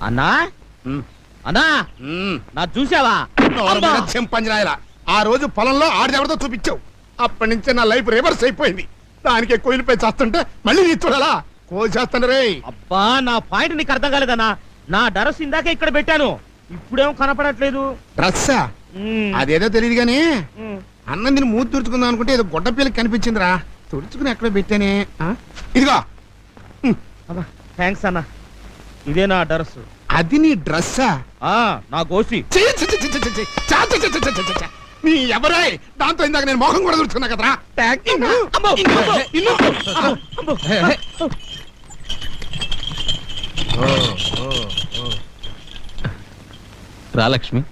అన్నా అన్నా నా చూసావా చెంపంజరాయలా ఆ రోజు పొలంలో ఆడెవరితో చూపించావు. అప్పటి నుంచే నా లైఫ్ రివర్స్ అయిపోయింది. దానికి కోయిలపై చేస్తుంటే మళ్ళీ నీ చూడాలా కోసేస్తాను రే. అబ్బా నా పాయింట్ నీకు అర్థం కాలేదన్నా. నా డ్రెస్ ఇందాక ఇక్కడ పెట్టాను, ఇప్పుడేమో కనపడట్లేదు. డ్రెస్సా? అదేదో తెలియదు గానీ అన్నం దీన్ని మూతి తుడుచుకుందాం అనుకుంటే ఏదో గొడ్డ పిల్లకి కనిపించిందిరా. తుడుచుకుని ఎక్కడ పెట్టానే. ఇదిగో. థ్యాంక్స్ అన్నా. ఇదే నా డ్రెస్. అది నీ డ్రెస్సా? నా గోసి. నీ ఎవరై దాంతో ఇందాక నేను మొహం కూడా తుడుచుకున్నా కదరా. రా లక్ష్మి.